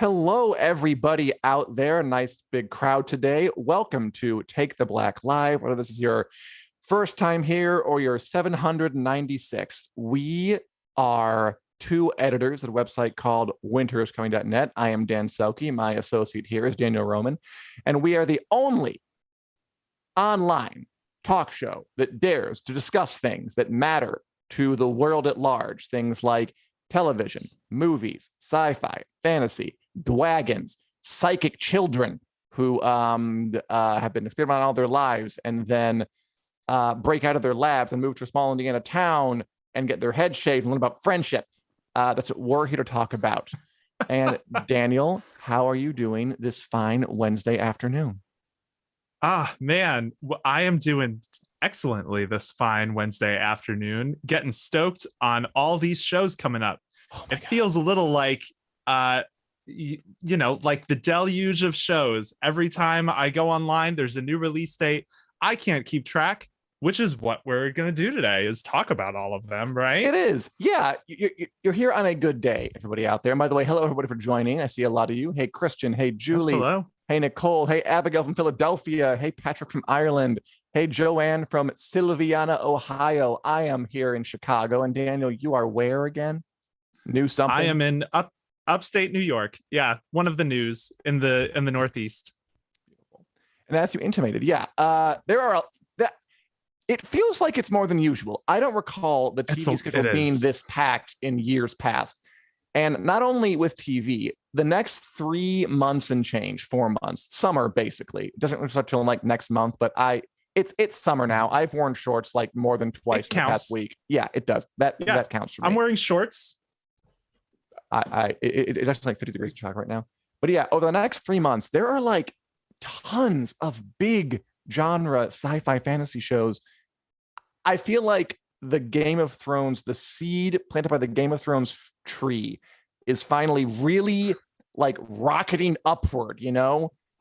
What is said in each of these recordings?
Hello, everybody out there. Nice big crowd today. Welcome to Take the Black Live. Whether this is your first time here or your 796th, we are two editors at a website called winteriscoming.net. I am Dan Selcke. My associate here is Daniel Roman. And we are the only online talk show that dares to discuss things that matter to the world at large. Things like television, movies, sci-fi, fantasy, dragons, psychic children who have been experimenting all their lives and then break out of their labs and move to a small Indiana town and get their head shaved and learn about friendship. That's what we're here to talk about. And Daniel, how are you doing this fine Wednesday afternoon? Man, I am doing excellently this fine Wednesday afternoon, getting stoked on all these shows coming up. It feels a little like like the deluge of shows. Every time I go online, there's a new release date. I can't keep track, which is what we're going to do today, is talk about all of them, right? It is. Yeah, you're here on a good day, everybody out there. And by the way, hello, everybody, for joining. I see a lot of you. Hey, Christian. Hey, Julie. Yes, hello. Hey, Nicole. Hey, Abigail from Philadelphia. Hey, Patrick from Ireland. Hey, Joanne from Sylviana, Ohio. I am here in Chicago. And Daniel, you are where again? New something? I am in upstate New York. Yeah, one of the news in the Northeast. Beautiful. And as you intimated, it feels like it's more than usual. I don't recall the TV schedule being this packed in years past. And not only with TV, the next 3 months and change, 4 months, summer basically. It doesn't start till like next month, but it's summer now. I've worn shorts like more than twice in the past week. Yeah, it does. That counts for me. I'm wearing shorts. It's actually like 50 degrees in Chicago right now. But yeah, over the next 3 months, there are like tons of big genre sci-fi fantasy shows. I feel like the Game of Thrones, the seed planted by the Game of Thrones tree is finally really like rocketing upward,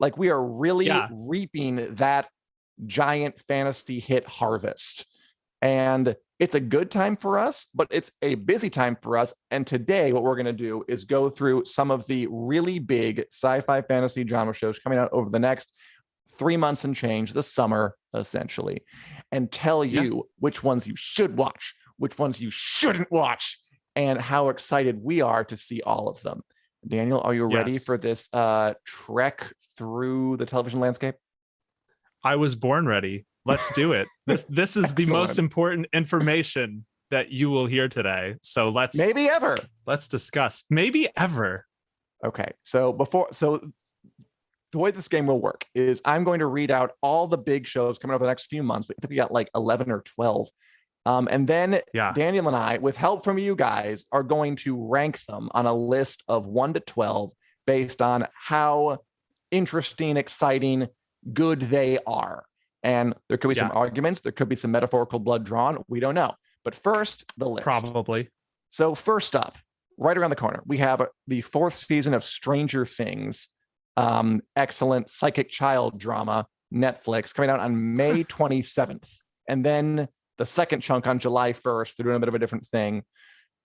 like we are really reaping that giant fantasy hit harvest. And it's a good time for us, but it's a busy time for us. And today what we're going to do is go through some of the really big sci-fi fantasy genre shows coming out over the next 3 months and change, the summer essentially, and tell you which ones you should watch, which ones you shouldn't watch, and how excited we are to see all of them. Daniel, are you ready for this trek through the television landscape? I was born ready. Let's do it. This is the most important information that you will hear today. So let's discuss. Maybe ever. Okay. So the way this game will work is I'm going to read out all the big shows coming over the next few months. I think we got like 11 or 12. And then Daniel and I, with help from you guys, are going to rank them on a list of 1 to 12 based on how interesting, exciting, good they are. And there could be some arguments. There could be some metaphorical blood drawn. We don't know. But first, the list. Probably. So first up, right around the corner, we have the 4th season of Stranger Things. Excellent psychic child drama, Netflix, coming out on May 27th. And then the second chunk on July 1st. They're doing a bit of a different thing.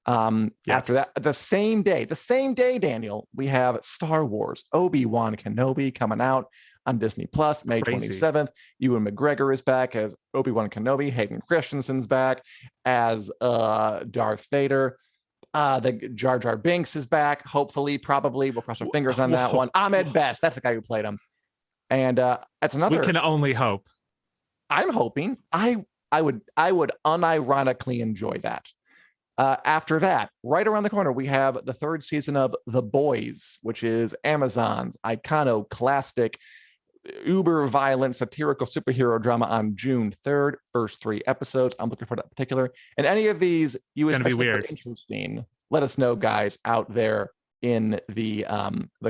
After that, the same day, Daniel, we have Star Wars, Obi-Wan Kenobi coming out on Disney Plus, May 27th. Ewan McGregor is back as Obi-Wan Kenobi. Hayden Christensen's back as Darth Vader. The Jar Jar Binks is back. Hopefully, probably. We'll cross our fingers on that one. Ahmed Best, that's the guy who played him. And that's another. We can only hope. I'm hoping. I would unironically enjoy that. After that, right around the corner, we have the 3rd season of The Boys, which is Amazon's iconoclastic, uber-violent, satirical superhero drama on June 3rd. First 3 episodes. I'm looking forward to that particular. And any of these you especially find interesting, let us know, guys, out there in the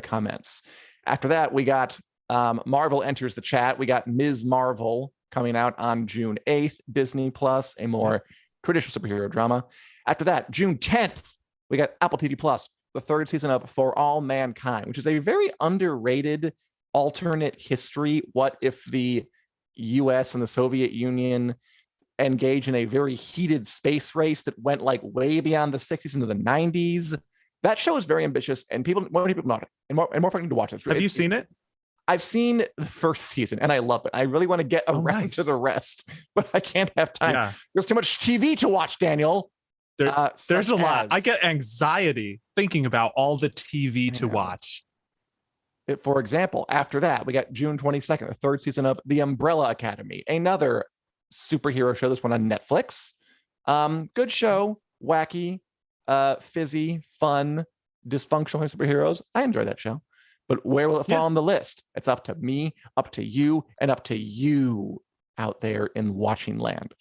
comments. After that, we got Marvel enters the chat. We got Ms. Marvel coming out on June 8th, Disney Plus, a more traditional superhero drama. After that, June 10th, we got Apple TV Plus, the 3rd season of For All Mankind, which is a very underrated alternate history. What if the US and the Soviet Union engage in a very heated space race that went like way beyond the 60s into the 90s? That show is very ambitious, and many people not it, and more fun to watch it. Have you seen it? I've seen the first season, and I love it. I really want to get around to the rest, but I can't have time. Yeah. There's too much TV to watch, Daniel. There's a lot. I get anxiety thinking about all the TV to watch. For example, after that, we got June 22nd, the third season of The Umbrella Academy, another superhero show. This one on Netflix. Good show, wacky, fizzy, fun, dysfunctional superheroes. I enjoy that show. But where will it fall on the list? It's up to me, up to you, and up to you out there in watching land.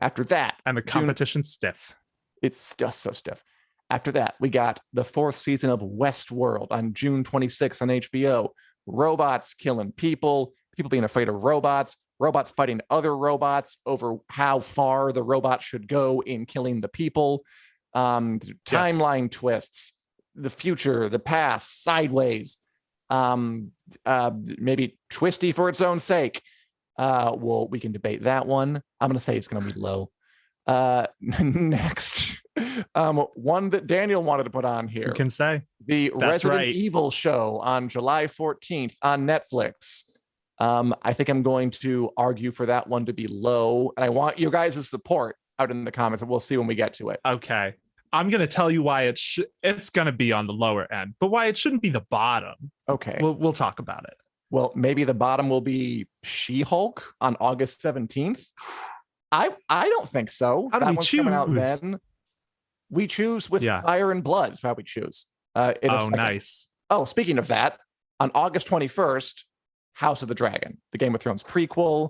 After that, and the competition's stiff. It's just so stiff. After that, we got the fourth season of Westworld on June 26th on HBO. Robots killing people, people being afraid of robots, robots fighting other robots over how far the robot should go in killing the people. Timeline twists, the future, the past, sideways. Maybe twisty for its own sake. We can debate that one. I'm gonna say it's gonna be low. Next, one that Daniel wanted to put on here. You can say the Resident Evil show on July 14th on Netflix. I think I'm going to argue for that one to be low, and I want you guys' support out in the comments, and we'll see when we get to it. Okay. I'm going to tell you why it's going to be on the lower end, but why it shouldn't be the bottom. Okay. We'll talk about it. Well, maybe the bottom will be She-Hulk on August 17th. I don't think so. How do we choose? Coming out then. We choose with fire and blood. Is how we choose. Nice. Oh, speaking of that, on August 21st, House of the Dragon, the Game of Thrones prequel.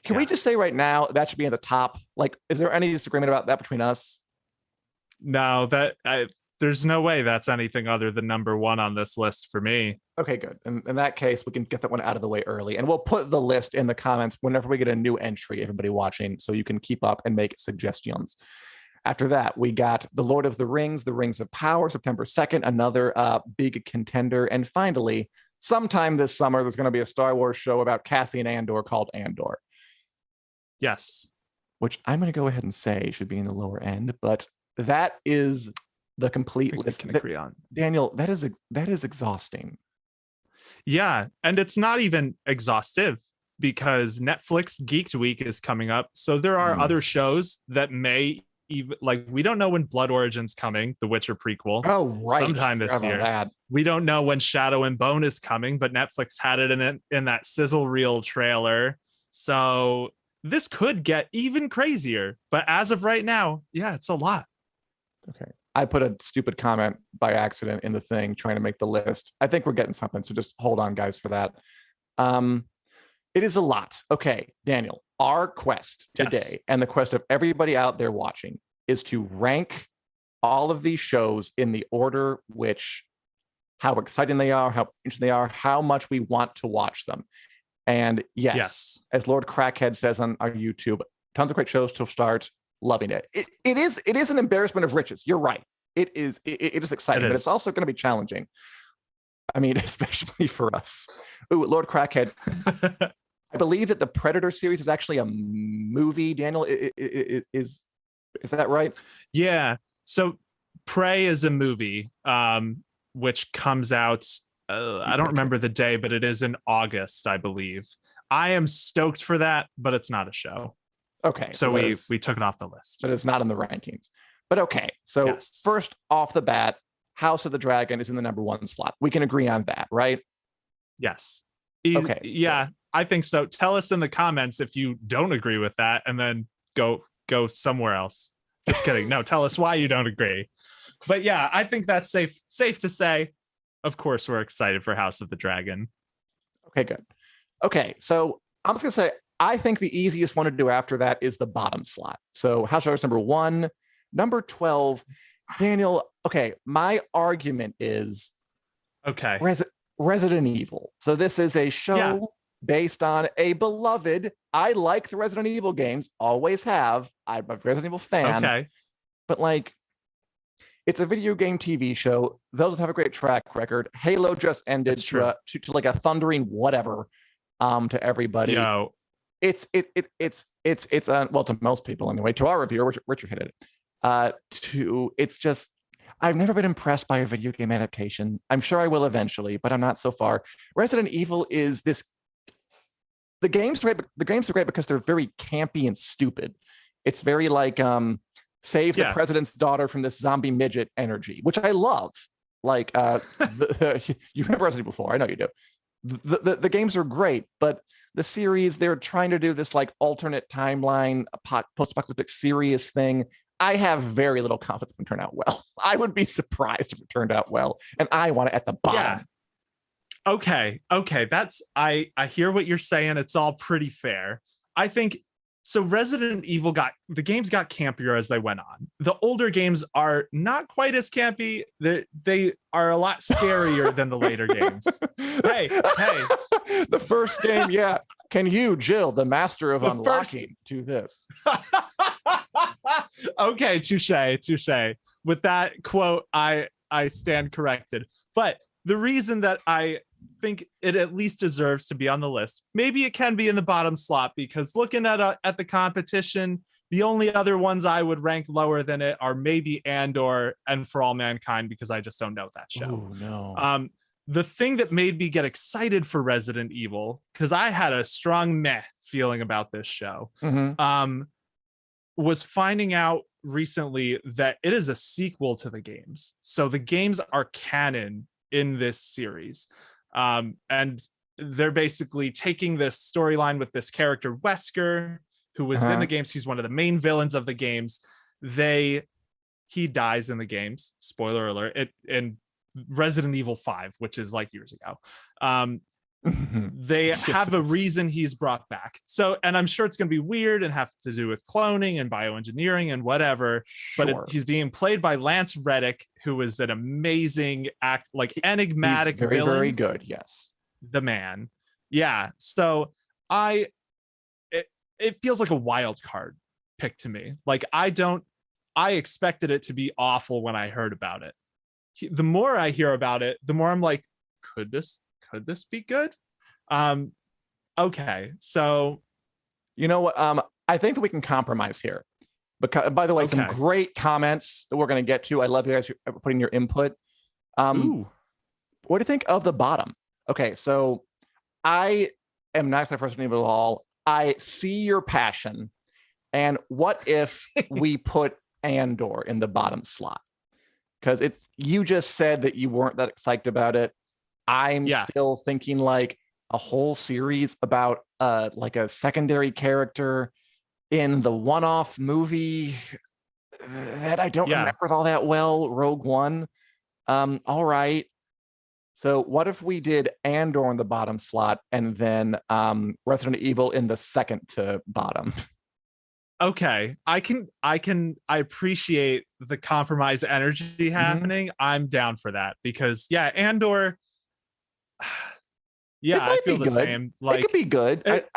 Can we just say right now that should be at the top? Like, is there any disagreement about that between us? No, there's no way that's anything other than number one on this list for me. Okay, good. In that case, we can get that one out of the way early, and we'll put the list in the comments whenever we get a new entry, everybody watching, so you can keep up and make suggestions. After that, we got The Lord of the Rings, The Rings of Power, September 2nd, another big contender. And finally, sometime this summer, there's going to be a Star Wars show about Cassian Andor called Andor. Yes. Which I'm going to go ahead and say should be in the lower end, but that is the complete list. We can agree on. Daniel, that is exhausting. Yeah, and it's not even exhaustive because Netflix Geeked Week is coming up. So there are other shows that may even, like, we don't know when Blood Origin's coming, the Witcher prequel. Oh, right. Sometime this year. We don't know when Shadow and Bone is coming, but Netflix had it in that sizzle reel trailer. So this could get even crazier. But as of right now, yeah, it's a lot. Okay. I put a stupid comment by accident in the thing trying to make the list. I think we're getting something, so just hold on, guys, for that. It is a lot. Okay, Daniel, our quest today and the quest of everybody out there watching is to rank all of these shows in the order how exciting they are, how interesting they are, how much we want to watch them. And yes, as Lord Crackhead says on our YouTube, tons of great shows to start. Loving it. It is an embarrassment of riches. You're right. It is exciting, but it's also going to be challenging. I mean, especially for us. Ooh, Lord Crackhead. I believe that the Predator series is actually a movie. Daniel, is that right? Yeah. So Prey is a movie, which comes out. I don't remember the day, but it is in August, I believe. I am stoked for that, but it's not a show. Okay. So we took it off the list. But it's not in the rankings. But okay. So first off the bat, House of the Dragon is in the number one slot. We can agree on that, right? Yes. Okay. Yeah, I think so. Tell us in the comments if you don't agree with that, and then go somewhere else. Just kidding. No, tell us why you don't agree. But yeah, I think that's safe to say. Of course, we're excited for House of the Dragon. Okay, good. Okay, so I'm just gonna say, I think the easiest one to do after that is the bottom slot. So House of Dragons number 1, number 12. Daniel, okay, my argument is Resident Evil. So this is a show based on a beloved. I like the Resident Evil games, always have. I'm a Resident Evil fan. Okay. But like, it's a video game TV show. Those that have a great track record. Halo just ended to like a thundering whatever to everybody. Yo. It's well, to most people anyway, to our reviewer, Richard hit it. It's just I've never been impressed by a video game adaptation. I'm sure I will eventually, but I'm not so far. Resident Evil is this. The games are great. The games are great because they're very campy and stupid. It's very like save the president's daughter from this zombie midget energy, which I love. Like you remember Resident Evil 4? I know you do. The games are great, but the series, they're trying to do this like alternate timeline, post-apocalyptic serious thing. I have very little confidence it can turn out well. I would be surprised if it turned out well, and I want it at the bottom. Yeah. Okay. That's I hear what you're saying. It's all pretty fair. I think so. Resident Evil the games got campier as they went on. The older games are not quite as campy. They are a lot scarier than the later games. Hey. The first game, yeah. Can you, Jill, the master of unlocking, do this? Okay, touche. With that quote, I stand corrected. But the reason that I think it at least deserves to be on the list, maybe it can be in the bottom slot, because looking at the competition, the only other ones I would rank lower than it are maybe Andor and For All Mankind, because I just don't know that show. Oh no. The thing that made me get excited for Resident Evil, because I had a strong meh feeling about this show, was finding out recently that it is a sequel to the games. So the games are canon in this series. And they're basically taking this storyline with this character, Wesker, who was in the games. He's one of the main villains of the games. He dies in the games. Spoiler alert. In Resident Evil 5, which is like years ago. They have a reason he's brought back. So, and I'm sure it's going to be weird and have to do with cloning and bioengineering and whatever. Sure. But he's being played by Lance Reddick, who is an amazing enigmatic villain. Very, villains. very good. Yes. The man. Yeah. So it feels like a wild card pick to me. Like I expected it to be awful when I heard about it. The more I hear about it, the more I'm like, could this be good? Okay, so you know what? I think that we can compromise here. Because, by the way, some great comments that we're going to get to. I love you guys putting your input. What do you think of the bottom? Okay, so I am not excited for Resident Evil at all. I see your passion. And what if we put Andor in the bottom slot? Because you just said that you weren't that excited about it. I'm still thinking like a whole series about like a secondary character in the one-off movie that I don't remember all that well, Rogue One. All right. So what if we did Andor in the bottom slot and then Resident Evil in the second to bottom? Okay, I appreciate the compromise energy happening. I'm down for that because Andor. Yeah, I feel the same. Like it could be good. It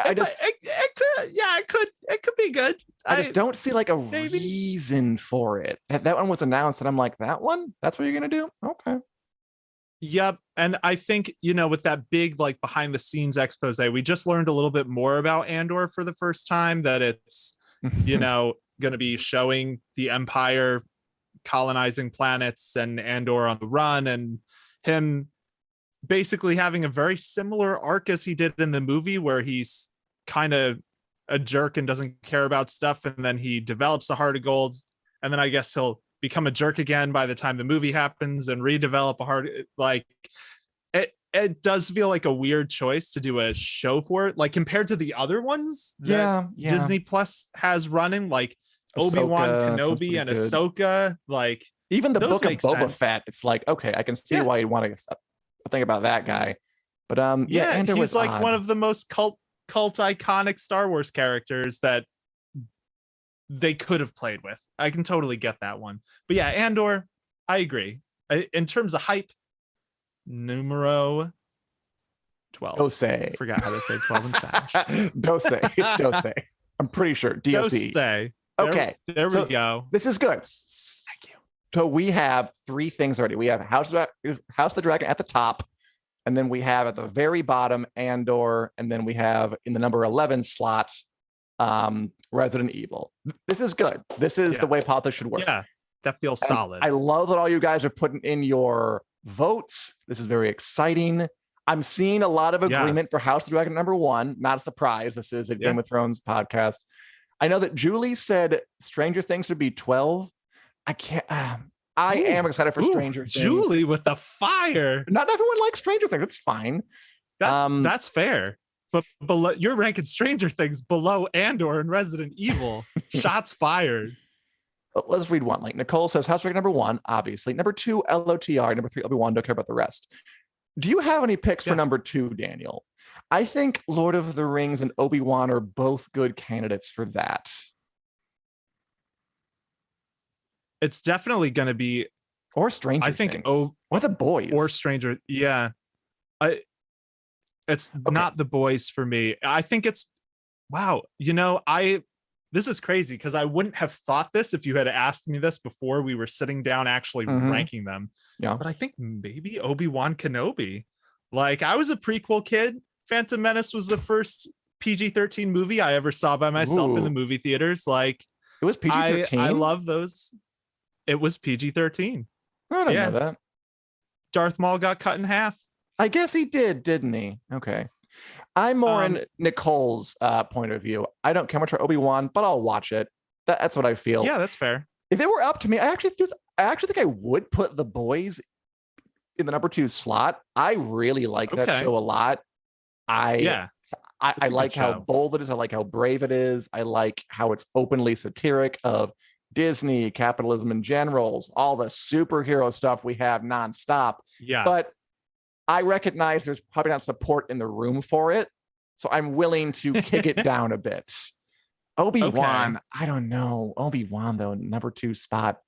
could be good. I just don't see like a reason for it. That one was announced, and I'm like, that's what you're gonna do? Okay. Yep. And I think, with that big like behind the scenes expose, we just learned a little bit more about Andor for the first time, that it's going to be showing the Empire colonizing planets and Andor on the run, and him basically having a very similar arc as he did in the movie, where he's kind of a jerk and doesn't care about stuff, and then he develops a heart of gold, and then I guess he'll become a jerk again by the time the movie happens and redevelop a heart. Like it does feel like a weird choice to do a show for it, like compared to the other ones that Disney Plus has running, like Obi-Wan Kenobi and Ahsoka. Like even the book of Boba Fett, it's like, okay, I can see why you'd want to think about that guy. But Andor he's like one of the most cult iconic Star Wars characters that they could have played with. I can totally get that one. But Andor, I agree. In terms of hype, numero 12. Dose. I forgot how to say 12 in Spanish. Dose. It's Dose. I'm pretty sure. DOC. Dose. Okay. There we go. This is good. Thank you. So we have three things already. We have House of the Dragon at the top, and then we have at the very bottom Andor, and then we have in the number 11 slot Resident Evil. This is good. This is the way politics should work. Yeah. That feels And solid. I love that all you guys are putting in your votes. This is very exciting. I'm seeing a lot of agreement for House of the Dragon #1. Not a surprise. This is a Game of Thrones podcast. I know that Julie said Stranger Things would be 12. I can't. I am excited for Stranger Things. Julie with the fire. Not everyone likes Stranger Things. It's fine. That's fair. But below, you're ranking Stranger Things below Andor and Resident Evil. Shots fired. Let's read one. Like Nicole says, House of Dragon #1, obviously. #2, LOTR. #3, Obi-Wan. Don't care about the rest. Do you have any picks for #2, Daniel? I think Lord of the Rings and Obi-Wan are both good candidates for that. It's definitely going to be, or Stranger Things. Or the boys. Or Stranger. Yeah. It's not the boys for me. I think it's, wow. This is crazy because I wouldn't have thought this if you had asked me this before we were sitting down actually ranking them. Yeah. But I think maybe Obi-Wan Kenobi. Like, I was a prequel kid. Phantom Menace was the first PG-13 movie I ever saw by myself in the movie theaters. Like, it was PG-13. I love those. It was PG-13. I don't know that. Darth Maul got cut in half. I guess he did, didn't he? Okay. I'm more in Nicole's point of view. I don't care much for Obi-Wan, but I'll watch it. That's what I feel. Yeah, that's fair. If it were up to me, I actually think I would put the boys in the #2 slot. I really like that show a lot. I like how bold it is. I like how brave it is. I like how it's openly satiric of Disney, capitalism in general, all the superhero stuff we have nonstop. Yeah. But I recognize there's probably not support in the room for it. So I'm willing to kick it down a bit. Obi-Wan, I don't know. Obi-Wan, though, #2 spot.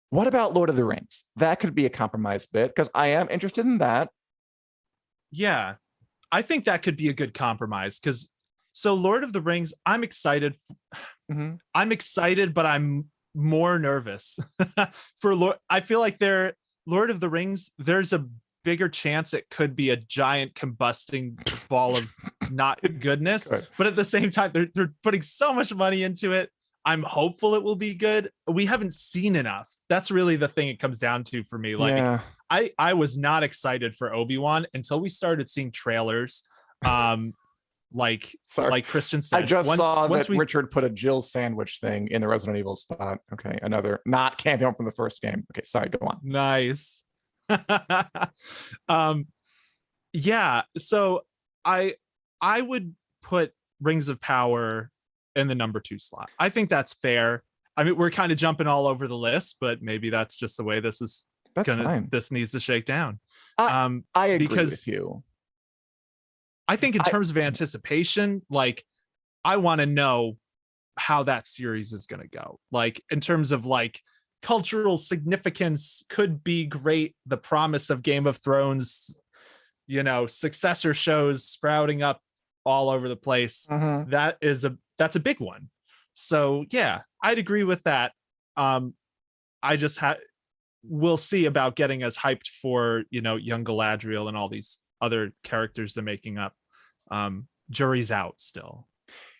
What about Lord of the Rings? That could be a compromise bit because I am interested in that. Yeah. I think that could be a good compromise because Lord of the Rings, I'm excited. I'm excited, but I'm more nervous for Lord. I feel like Lord of the Rings, there's a bigger chance it could be a giant combusting ball of not goodness. But at the same time, they're putting so much money into it. I'm hopeful it will be good. We haven't seen enough. That's really the thing it comes down to for me. Like, I was not excited for Obi-Wan until we started seeing trailers. Like Christian said, I just saw that Richard put a Jill sandwich thing in the Resident Evil spot. Okay, another not camping up from the first game. Okay, sorry, go on. Nice. Yeah, so I would put Rings of Power in the #2 slot. I think that's fair. I mean, we're kind of jumping all over the list, but maybe that's just the way this is. This needs to shake down. I agree with you. I think in terms of anticipation, like, I want to know how that series is going to go. Like, in terms of like cultural significance, could be great. The promise of Game of Thrones, successor shows sprouting up all over the place. That's a big one. So yeah, I'd agree with that. I just we'll see about getting us hyped for, young Galadriel and all these other characters they're making up. Jury's out still.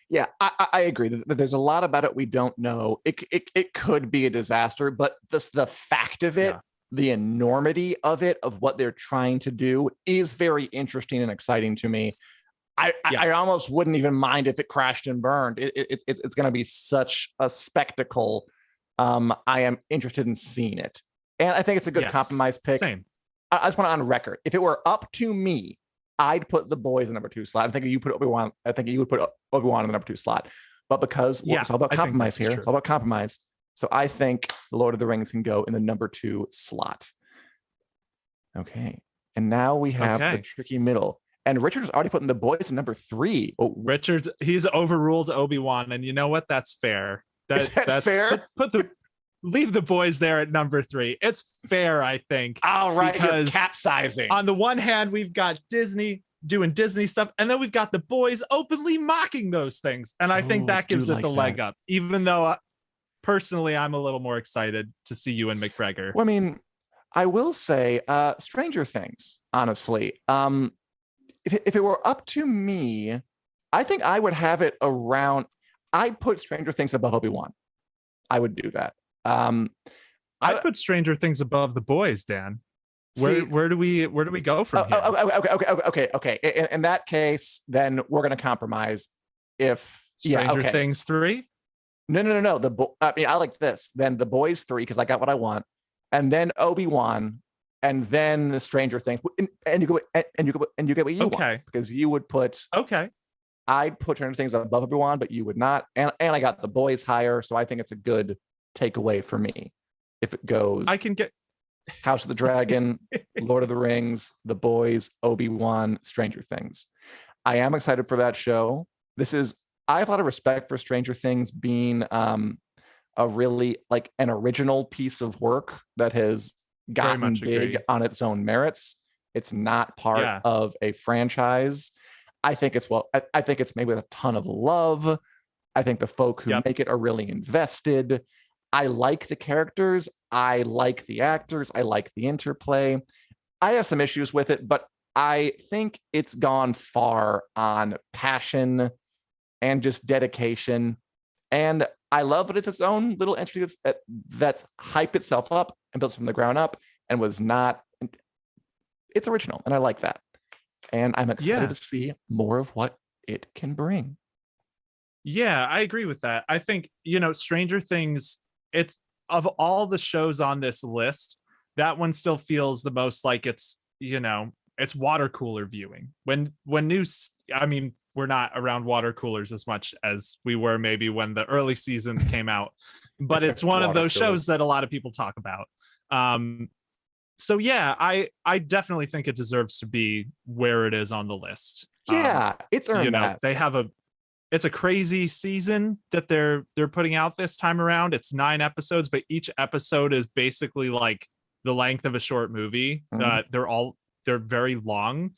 Yeah, I agree. There's a lot about it we don't know. It could be a disaster, but the fact of it, the enormity of it, of what they're trying to do, is very interesting and exciting to me. I almost wouldn't even mind if it crashed and burned. It's going to be such a spectacle. I am interested in seeing it, and I think it's a good compromise pick. Same. I just want to on record. If it were up to me, I'd put the boys in #2 slot. I think you put Obi-Wan. I think you would put Obi-Wan in the #2 slot. But because it's all about compromise here, it's all about compromise. So I think the Lord of the Rings can go in the #2 slot. Okay, and now we have the tricky middle. And Richard's already putting the boys in #3. Oh, Richard's he's overruled Obi-Wan, and you know what? That's fair. That's fair. Leave the boys there at #3. It's fair, I think. All right, because you're capsizing. On the one hand, we've got Disney doing Disney stuff, and then we've got the boys openly mocking those things, and I think that gives it the leg up. Even though personally, I'm a little more excited to see you and McGregor. Well, I mean, I will say, Stranger Things. Honestly, if it were up to me, I think I would have it around. I'd put Stranger Things above Obi-Wan. I would do that. I'd put Stranger Things above The Boys, Dan. Where do we go from here? Okay. In that case, then we're gonna compromise. If Stranger Things 3? No. I mean, I like this. Then The Boys 3 because I got what I want, and then Obi-Wan, and then the Stranger Things, and you get what you want because you would put. Okay. I'd put Stranger Things above Obi-Wan, but you would not, and I got The Boys higher, so I think it's a good takeaway for me. If it goes, I can get House of the Dragon, Lord of the Rings, The Boys, Obi-Wan, Stranger Things. I am excited for that show. I have a lot of respect for Stranger Things being a really like an original piece of work that has gotten big on its own merits. It's not part of a franchise. I think it's made with a ton of love. I think the folk who make it are really invested. I like the characters. I like the actors. I like the interplay. I have some issues with it, but I think it's gone far on passion and just dedication. And I love that it's its own little entity that's hyped itself up and built from the ground up and was not. It's original, and I like that. And I'm excited to see more of what it can bring. Yeah, I agree with that. I think, Stranger Things, it's of all the shows on this list, that one still feels the most like it's water cooler viewing. We're not around water coolers as much as we were maybe when the early seasons came out, but it's one of those shows that a lot of people talk about. So yeah, I definitely think it deserves to be where it is on the list. Yeah, it's earned that. It's a crazy season that they're putting out this time around. It's 9 episodes, but each episode is basically like the length of a short movie. They're very long.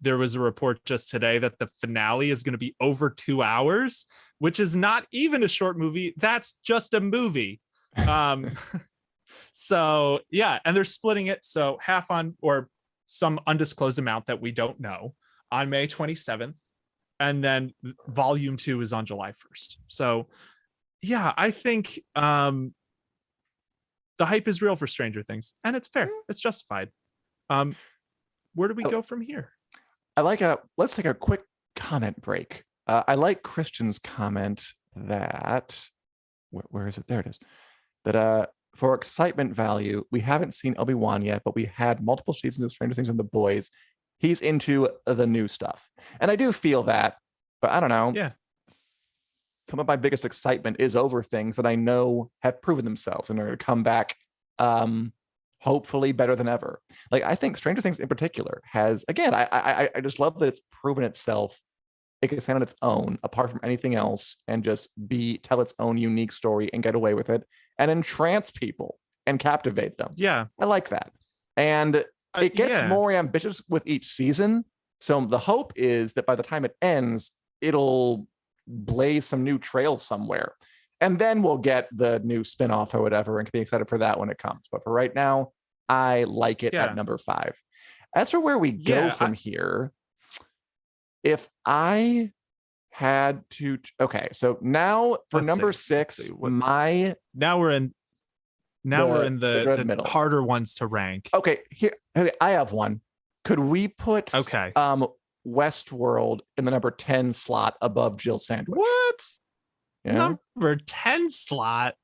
There was a report just today that the finale is going to be over 2 hours, which is not even a short movie. That's just a movie. So yeah, and they're splitting it. So half on, or some undisclosed amount that we don't know, on May 27th. And then volume 2 is on July 1st. So yeah, I think the hype is real for Stranger Things, and it's fair. It's justified. Where do we go from here? Let's take a quick comment break. I like Christian's comment that where is it? There it is. That for excitement value, we haven't seen Obi-Wan yet, but we had multiple seasons of Stranger Things and The Boys. He's into the new stuff. And I do feel that, but I don't know. Yeah. Some of my biggest excitement is over things that I know have proven themselves and are going to come back hopefully better than ever. Like, I think Stranger Things in particular has, again, I just love that it's proven itself. It can stand on its own apart from anything else and just tell its own unique story and get away with it and entrance people and captivate them. Yeah. I like that. And it gets more ambitious with each season. So the hope is that by the time it ends, it'll blaze some new trails somewhere. And then we'll get the new spinoff or whatever and can be excited for that when it comes. But for right now, I like it at number 5. As for where we go from here, if I had to, okay, so now for number 6, now we're in the harder ones to rank. Okay, I have one. Could we put Westworld in the number 10 slot above Jill Sandwich? What? Yeah. Number 10 slot?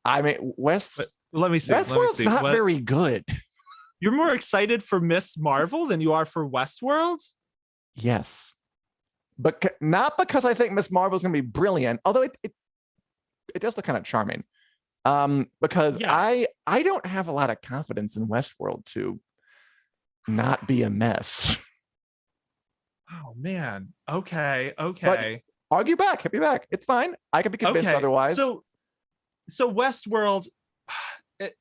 I mean, let me see. Westworld's not very good. You're more excited for Miss Marvel than you are for Westworld? Yes. But not because I think Miss Marvel's going to be brilliant, although it does look kind of charming. Because I don't have a lot of confidence in Westworld to not be a mess. Oh man. Okay. But argue back, hit me back. It's fine. I can be convinced otherwise. So Westworld, it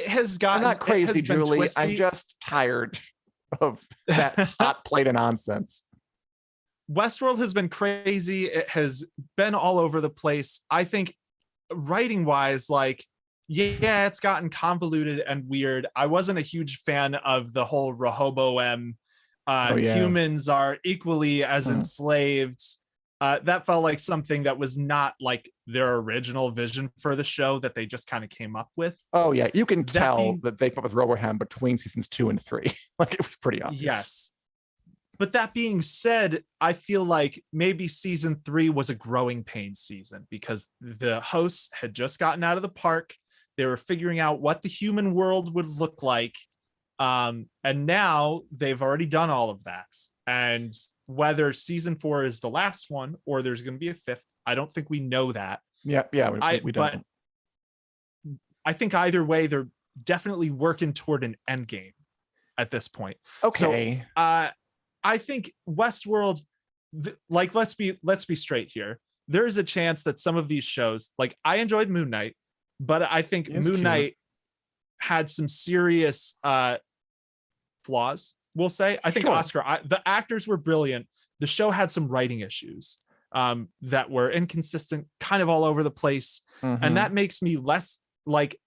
has gotten. I'm not crazy, Julie. I'm just tired of that hot plate of nonsense. Westworld has been crazy. It has been all over the place. I think writing wise, it's gotten convoluted and weird. I wasn't a huge fan of the whole Rehoboam. Humans are equally as enslaved That felt like something that was not like their original vision for the show that they just kind of came up with. Oh yeah, you can tell that they put with Roverham between seasons 2 and 3. Like it was pretty obvious. Yes. But that being said, I feel like maybe season 3 was a growing pains season because the hosts had just gotten out of the park. They were figuring out what the human world would look like. And now they've already done all of that. And whether season 4 is the last one or there's going to be a 5th, I don't think we know that. Yeah, we don't. But I think either way, they're definitely working toward an end game at this point. Okay. So, I think Westworld, like, let's be straight here. There's a chance that some of these shows, like I enjoyed Moon Knight, but I think Moon Knight had some serious flaws, we'll say. I think Oscar, the actors were brilliant. The show had some writing issues that were inconsistent, kind of all over the place. And that makes me less like,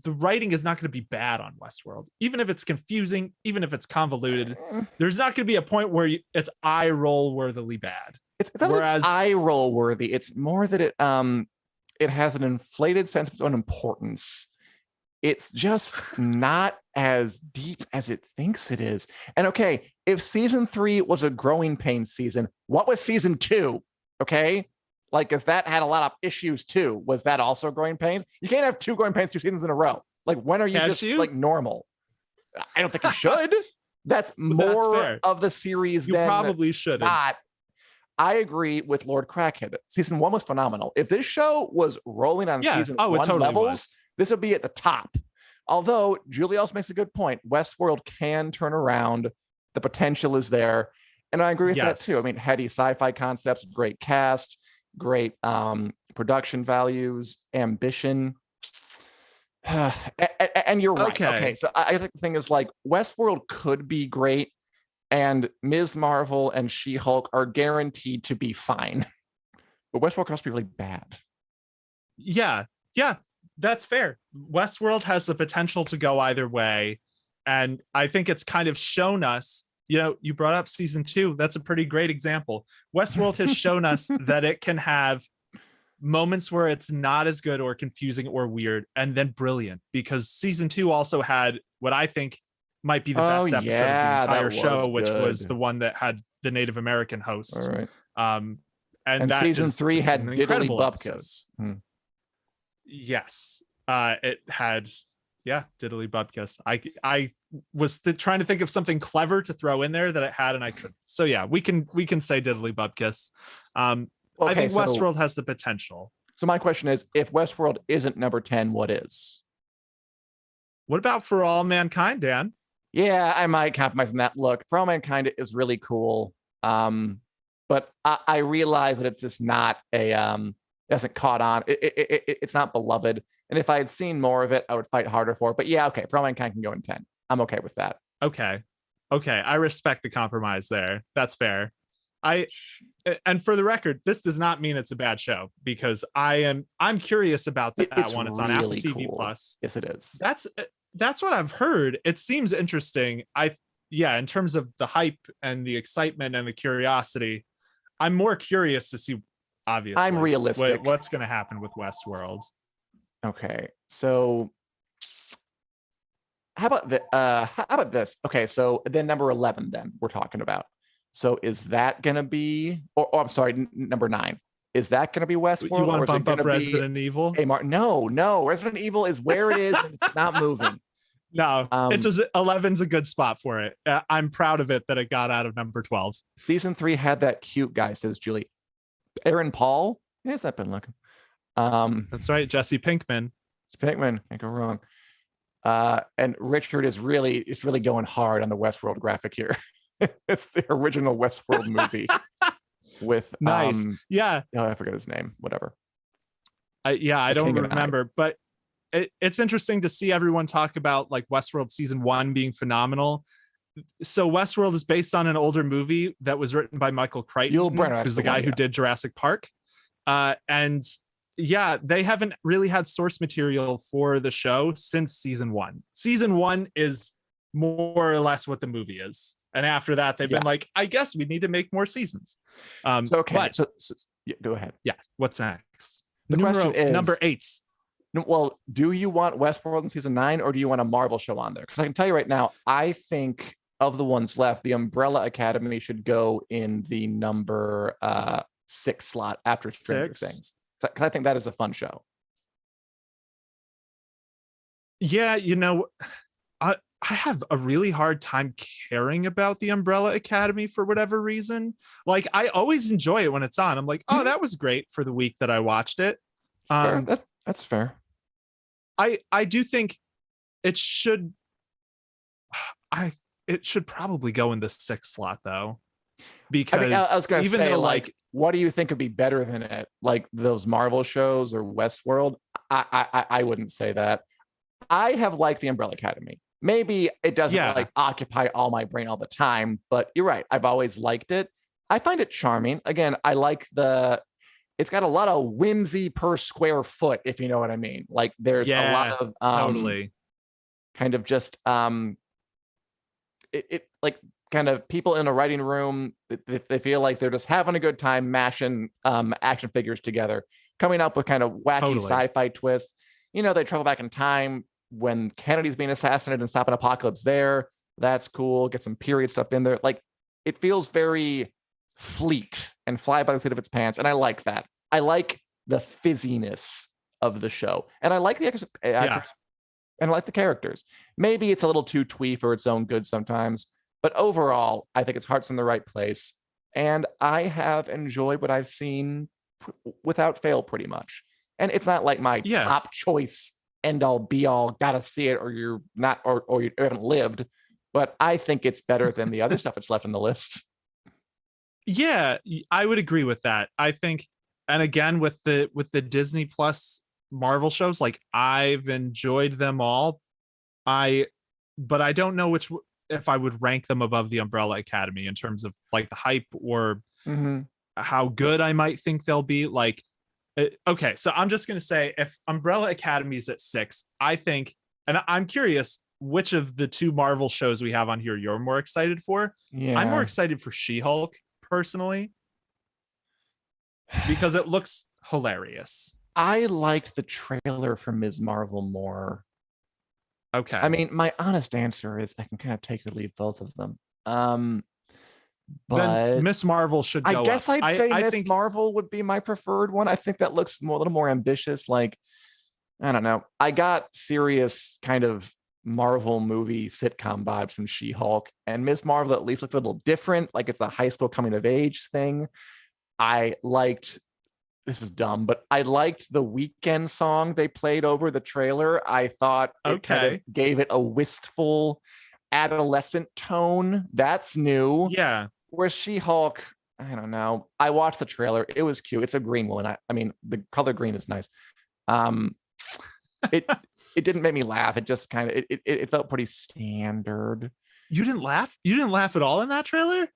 the writing is not going to be bad on Westworld, even if it's confusing, even if it's convoluted. There's not going to be a point where it's eye roll worthily bad. It's not that it's eye roll worthy. It's more that it has an inflated sense of its own importance. It's just not as deep as it thinks it is. And okay, if season 3 was a growing pains season, what was season 2? Okay. Like, because that had a lot of issues too. Was that also growing pains? You can't have 2 growing pains 2 seasons in a row. Like, when are you like normal? I don't think you should. That's more of the series you than probably should not. I agree with Lord Crackhead. Season 1 was phenomenal. If this show was rolling on season 1 totally levels, this would be at the top. Although Julie also makes a good point. Westworld can turn around. The potential is there. And I agree with that too. I mean, heady sci-fi concepts, great cast, great production values, ambition. And you're right. Okay. So I think the thing is, like, Westworld could be great, and Ms. Marvel and She-Hulk are guaranteed to be fine. But Westworld could also be really bad. Yeah, that's fair. Westworld has the potential to go either way. And I think it's kind of shown us, you brought up season 2. That's a pretty great example. Westworld has shown us that it can have moments where it's not as good or confusing or weird, and then brilliant, because season 2 also had what I think might be the best episode of the entire show, which was the one that had the Native American host. All right. And that season 3 had Diddley Bupkis. Yes. It had Diddley Bupkis. I was trying to think of something clever to throw in there that it had, and I couldn't. So yeah, we can say Diddley Bupkis. I think Westworld has the potential. So my question is, if Westworld isn't number 10, what is? What about For All Mankind, Dan? Yeah, I might compromise on that. Look, For All Mankind is really cool. But I realize that it's just not a it hasn't caught on. It's not beloved. And if I had seen more of it, I would fight harder for it. But yeah, okay, For All Mankind can go in 10. I'm okay with that. Okay. I respect the compromise there. That's fair. And for the record, this does not mean it's a bad show, because I'm curious about that one. It's on Apple TV Plus. Yes, it is. That's what I've heard. It seems interesting. In terms of the hype and the excitement and the curiosity, I'm more curious to see, obviously. I'm realistic. What's going to happen with Westworld. Okay. So how about this? Okay, so then number 11 then we're talking about. So is that going to be, I'm sorry, number 9. Is that going to be Westworld? You want to bump up Resident Evil? No. Resident Evil is where it is, and it's not moving. No, 11's a good spot for it. I'm proud of it that it got out of number 12. Season 3 had that cute guy, says Julie. Aaron Paul? Yes, I've been looking. That's right, Jesse Pinkman. Can't go wrong. And Richard is really going hard on the Westworld graphic here. It's the original Westworld movie with nice. I forget his name. Whatever. I don't remember, but it's interesting to see everyone talk about like Westworld season 1 being phenomenal. So Westworld is based on an older movie that was written by Michael Crichton, who's the guy who did Jurassic Park. And they haven't really had source material for the show since season 1. Season 1 is more or less what the movie is. And after that, they've been like, I guess we need to make more seasons. So okay, but, so yeah, go ahead. Yeah, what's next? The question is number 8. Well, do you want Westworld in season 9 or do you want a Marvel show on there? Because I can tell you right now, I think of the ones left, the Umbrella Academy should go in the number 6 slot after Stranger Things. Because I think that is a fun show. Yeah, I have a really hard time caring about the Umbrella Academy for whatever reason. Like, I always enjoy it when it's on. I'm like, oh, that was great for the week that I watched it. Sure, that's fair. I do think it should probably go in the 6th slot though. Because I was gonna even say, though like, what do you think would be better than it? Like those Marvel shows or Westworld? I wouldn't say that. I have liked the Umbrella Academy. Maybe it doesn't like occupy all my brain all the time, but you're right. I've always liked it. I find it charming. Again, I like it's got a lot of whimsy per square foot, if you know what I mean. Like there's a lot of totally kind of just it like kind of people in a writing room, they feel like they're just having a good time mashing action figures together, coming up with kind of wacky sci-fi twists. They travel back in time when Kennedy's being assassinated and stop an apocalypse there. That's cool. Get some period stuff in there. Like, it feels very fleet and fly by the seat of its pants. And I like that. I like the fizziness of the show. And I like the actors, and I like the characters. Maybe it's a little too twee for its own good sometimes. But overall, I think its heart's in the right place. And I have enjoyed what I've seen without fail pretty much. And it's not like my top choice, end all be all, gotta see it or you're not, or you haven't lived. But I think it's better than the other stuff that's left on the list. Yeah, I would agree with that. I think, and again, with the Disney Plus Marvel shows, like, I've enjoyed them all. But I don't know if I would rank them above the Umbrella Academy in terms of like the hype or how good I might think they'll be. Like, okay, so I'm just going to say if Umbrella Academy is at 6, I think, and I'm curious which of the 2 Marvel shows we have on here you're more excited for. Yeah. I'm more excited for She-Hulk personally because it looks hilarious. I liked the trailer for Ms. Marvel more. Okay. I mean, my honest answer is I can kind of take or leave both of them. But Miss Marvel should go I guess up. I'd say Miss Marvel would be my preferred one. I think that looks a little more ambitious. Like, I don't know. I got serious kind of Marvel movie sitcom vibes from She-Hulk, and Miss Marvel at least looked a little different. Like it's a high school coming of age thing. I liked, this is dumb, but I liked the Weekend song they played over the trailer. I thought it kind of gave it a wistful adolescent tone. That's new. Yeah. Whereas She-Hulk, I don't know. I watched the trailer. It was cute. It's a green woman. I mean, the color green is nice. It didn't make me laugh. It just kind of it felt pretty standard. You didn't laugh? You didn't laugh at all in that trailer?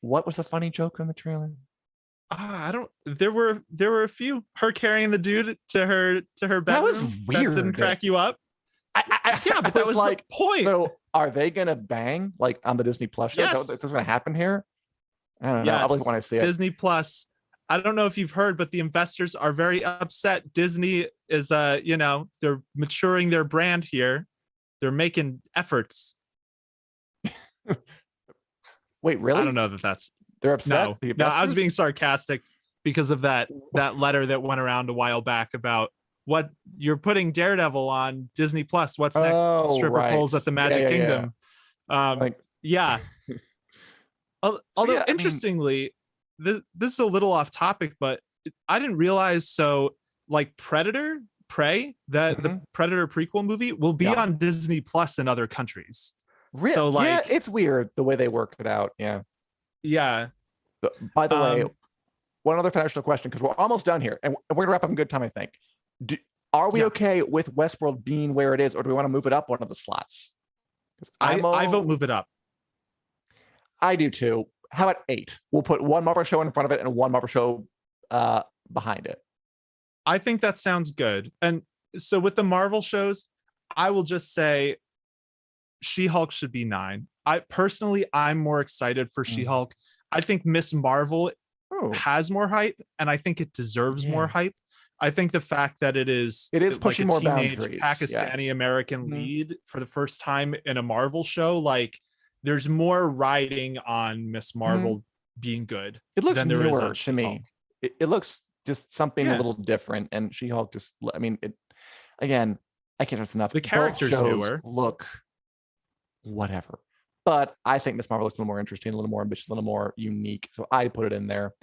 What was the funny joke in the trailer? I don't. There were a few. Her carrying the dude to her bedroom. That was weird. That didn't crack you up? Yeah, but that was like the point. So are they gonna bang like on the Disney Plus show? Yes. Is this gonna happen here? I don't know. I really want to see it. Disney Plus. I don't know if you've heard, but the investors are very upset. Disney is they're maturing their brand here. They're making efforts. Wait, really? I don't know that's they're upset. No, I was being sarcastic because of that letter that went around a while back about what you're putting Daredevil on Disney Plus. What's next? Stripper poles at the Magic Kingdom. Yeah. Although interestingly, this is a little off topic, but I didn't realize. So like Prey, the Predator prequel movie will be on Disney Plus in other countries. So like, it's weird the way they work it out. Yeah. By the way, one other financial question, because we're almost done here, and we're gonna wrap up in good time, I think. Are we okay with Westworld being where it is, or do we want to move it up one of the slots? I vote move it up. I do too. How about 8? We'll put one Marvel show in front of it and one Marvel show behind it. I think that sounds good. And so with the Marvel shows, I will just say She-Hulk should be 9. I'm more excited for She-Hulk. I think Miss Marvel has more hype, and I think it deserves more hype. I think the fact that it is pushing like a more teenage boundaries. Pakistani American lead for the first time in a Marvel show, like there's more riding on Miss Marvel being good. It looks than there is newer on to She-Hulk. me. It looks just something a little different, and She-Hulk just, I mean, it again, I can't stress enough. The characters Both shows newer. look whatever, but I think Miss Marvel looks a little more interesting, a little more ambitious, a little more unique. So I put it in there,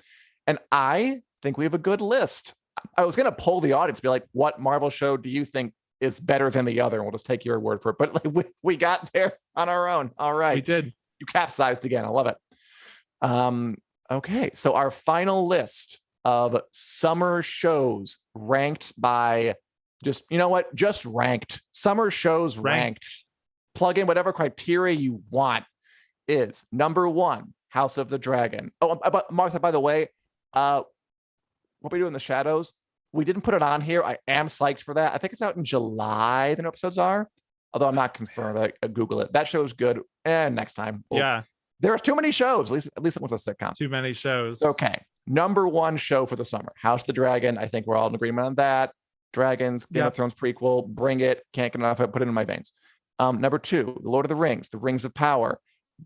and I think we have a good list. I was gonna poll the audience, be like, "What Marvel show do you think is better than the other?" And we'll just take your word for it. But like, we got there on our own. All right, We did. You capsized again. I love it. Okay, so our final list of summer shows ranked by just, you know what? Just ranked. Summer shows ranked. Plug in whatever criteria you want. Is number 1, House of the Dragon. Oh, but Martha, by the way, what we do in the shadows, we didn't put it on here. I am psyched for that. I think it's out in July. The new episodes are, although I'm not confirmed. I Google it. That show is good. And next time, there's too many shows. At least it was a sitcom. Too many shows. Okay, number 1 show for the summer, House of the Dragon. I think we're all in agreement on that. Dragons, Game of Thrones prequel, bring it. Can't get enough of it. Put it in my veins. Number 2, The Lord of the Rings, The Rings of Power.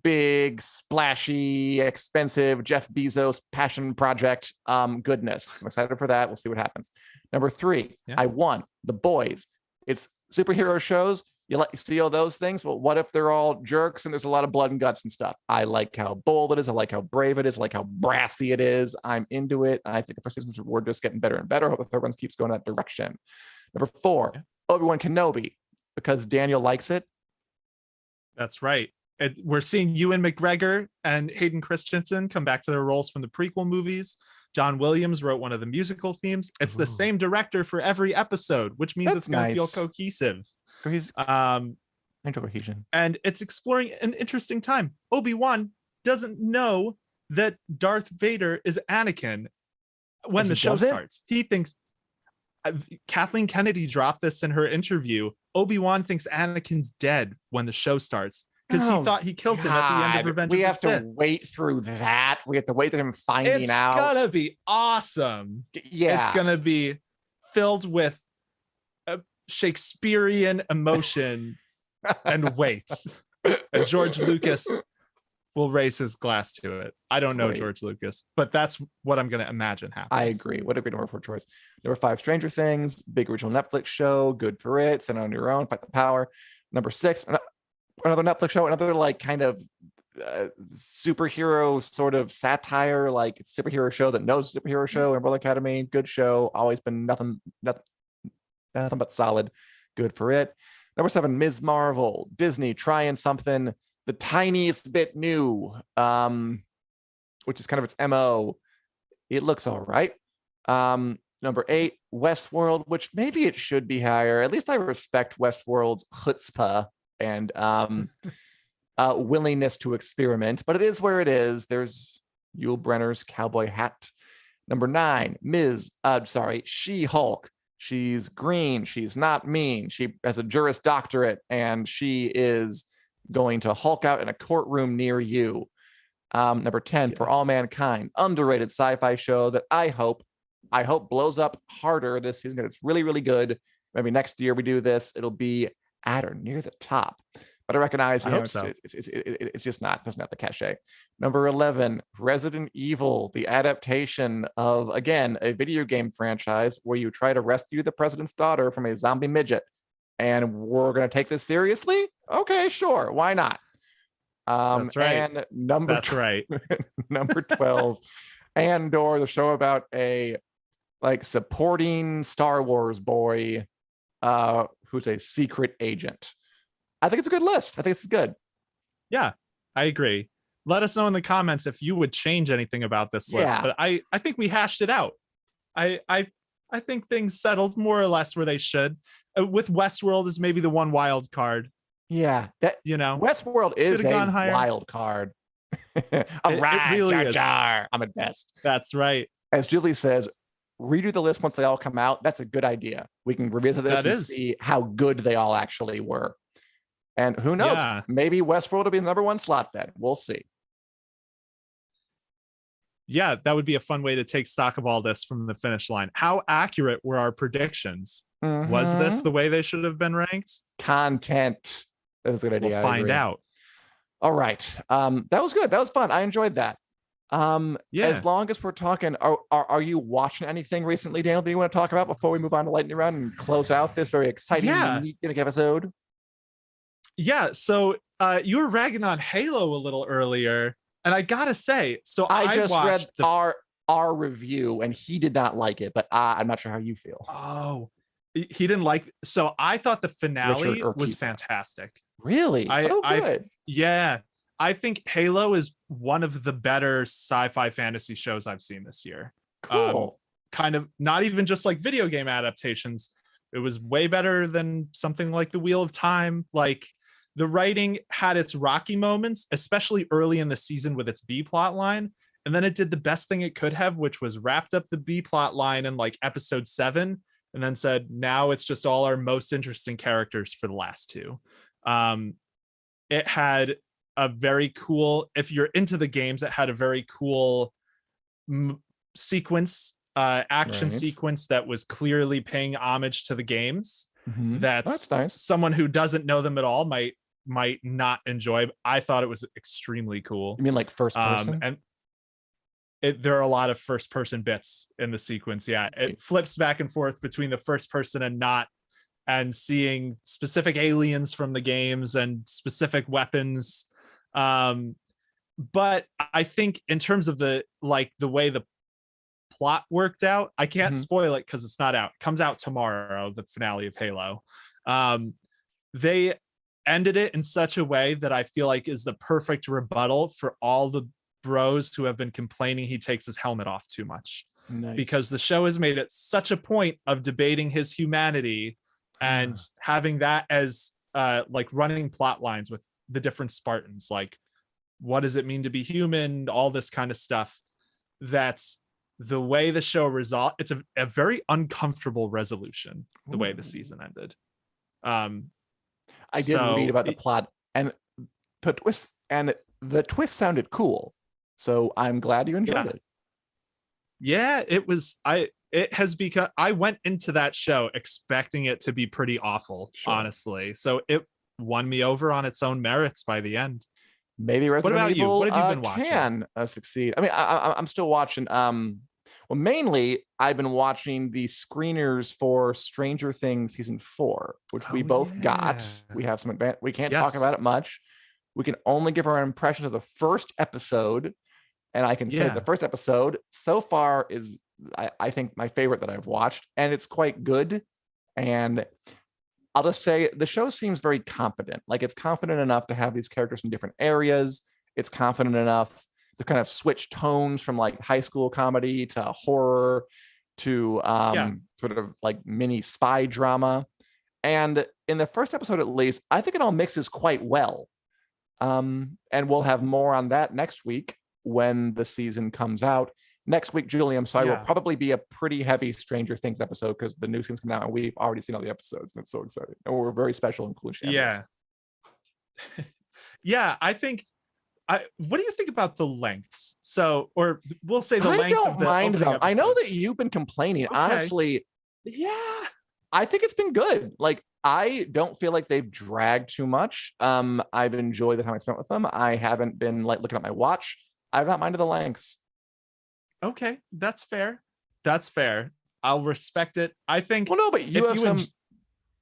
Big, splashy, expensive Jeff Bezos passion project goodness. I'm excited for that. We'll see what happens. Number 3, I won The Boys. It's superhero shows. You see all those things? Well, what if they're all jerks and there's a lot of blood and guts and stuff? I like how bold it is. I like how brave it is. I like how brassy it is. I'm into it. I think the first seasons were just getting better and better. I hope the third one keeps going that direction. Number 4, Obi-Wan Kenobi, because Daniel likes it. That's right. We're seeing Ewan McGregor and Hayden Christensen come back to their roles from the prequel movies. John Williams wrote one of the musical themes. It's the same director for every episode, which means it's going to feel cohesive. Cohesion. And it's exploring an interesting time. Obi-Wan doesn't know that Darth Vader is Anakin when the show starts. He thinks, Kathleen Kennedy dropped this in her interview, Obi-Wan thinks Anakin's dead when the show starts, because he thought he killed him at the end of Revenge of the Sith. We have to wait through that. We have to wait through him finding out. It's gonna be awesome. Yeah. It's gonna be filled with Shakespearean emotion and weight. And George Lucas will raise his glass to it. I don't know George Lucas, but that's what I'm going to imagine happens. I agree. What a great number 4 choice. Number 5, Stranger Things, big original Netflix show, good for it. Send it on your own, fight the power. Number 6, another Netflix show, another like kind of superhero sort of satire, like superhero show that knows superhero show. Umbrella Academy, good show. Always been nothing but solid. Good for it. Number 7, Ms. Marvel, Disney trying something the tiniest bit new, which is kind of its MO. It looks all right. Number 8, Westworld, which maybe it should be higher. At least I respect Westworld's chutzpah and willingness to experiment, but it is where it is. There's Yul Brynner's cowboy hat. Number 9, She-Hulk. She's green. She's not mean. She has a Juris Doctorate, and she is going to Hulk out in a courtroom near you. Number 10, For All Mankind, underrated sci-fi show that I hope blows up harder this season. It's really, really good. Maybe next year we do this, it'll be at or near the top. But I recognize, it's just not, doesn't have the cachet. Number 11, Resident Evil, the adaptation of, again, a video game franchise where you try to rescue the president's daughter from a zombie midget. And we're going to take this seriously? Okay, sure. Why not? That's right. And number 12, Andor, the show about a like supporting Star Wars boy who's a secret agent. I think it's a good list. I think it's good. Yeah, I agree. Let us know in the comments if you would change anything about this list. But I think we hashed it out. I think things settled more or less where they should. With Westworld is maybe the one wild card. Yeah, that Westworld is a wild card. All right, really Jar Jar. I'm at best. That's right. As Julie says, redo the list once they all come out. That's a good idea. We can revisit this and see how good they all actually were. And who knows? Yeah. Maybe Westworld will be the number one slot then. We'll see. Yeah, that would be a fun way to take stock of all this from the finish line. How accurate were our predictions? Was this the way they should have been ranked? Content. That's a good idea. We'll find out. All right. That was good. That was fun. I enjoyed that. Yeah. As long as we're talking, are you watching anything recently, Daniel? Do you want to talk about before we move on to lightning round and close out this very exciting, unique episode? Yeah. So you were ragging on Halo a little earlier, and I gotta say, so I just read our review, and he did not like it, but I'm not sure how you feel. Oh, he didn't like. So I thought the finale was fantastic. Really? Good. Yeah. I think Halo is one of the better sci-fi fantasy shows I've seen this year. Cool. Kind of not even just like video game adaptations. It was way better than something like The Wheel of Time. Like the writing had its rocky moments, especially early in the season with its B plot line. And then it did the best thing it could have, which was wrapped up the B plot line in like episode 7 and then said, now it's just all our most interesting characters for the last 2. It had a very cool, if you're into the games, it had a very cool sequence, action sequence that was clearly paying homage to the games. That's nice. Someone who doesn't know them at all might not enjoy. I thought it was extremely cool. You mean like first person? And there are a lot of first person bits in the sequence. Yeah, it flips back and forth between the first person and not, and seeing specific aliens from the games and specific weapons. But I think in terms of the way the plot worked out, I can't spoil it because it's not out. It comes out tomorrow, the finale of Halo. They ended it in such a way that I feel like is the perfect rebuttal for all the bros who have been complaining he takes his helmet off too much. Because the show has made it such a point of debating his humanity and having that as like running plot lines with the different Spartans, like what does it mean to be human, all this kind of stuff. That's the way the show resolved. It's a very uncomfortable resolution, the way the season ended. I did read about the plot and the twist sounded cool, so I'm glad you enjoyed it. Yeah, it has become, I went into that show expecting it to be pretty awful, honestly. So it won me over on its own merits by the end. Maybe Resident Evil what have you been watching? Can succeed. I mean, I'm still watching. Well, mainly I've been watching the screeners for Stranger Things season 4, which we both got. We have some advance. We can't talk about it much. We can only give our impression of the first episode, and I can say the first episode so far is, I think, my favorite that I've watched, and it's quite good. And I'll just say the show seems very confident. Like it's confident enough to have these characters in different areas. It's confident enough to kind of switch tones from like high school comedy to horror to sort of like mini spy drama. And in the first episode, at least, I think it all mixes quite well. And we'll have more on that next week when the season comes out. Next week, Julie, I'm sorry, will probably be a pretty heavy Stranger Things episode because the new season's come out and we've already seen all the episodes. And it's so exciting. And we're very special and cool. Yeah. Yeah, I think, what do you think about the lengths? So, or we'll say the length. I don't mind them. I know that you've been complaining. Okay. Honestly, I think it's been good. Like, I don't feel like they've dragged too much. I've enjoyed the time I spent with them. I haven't been like looking at my watch. I've not minded the lengths. Okay, that's fair. That's fair. I'll respect it. I think. Well, no, but you have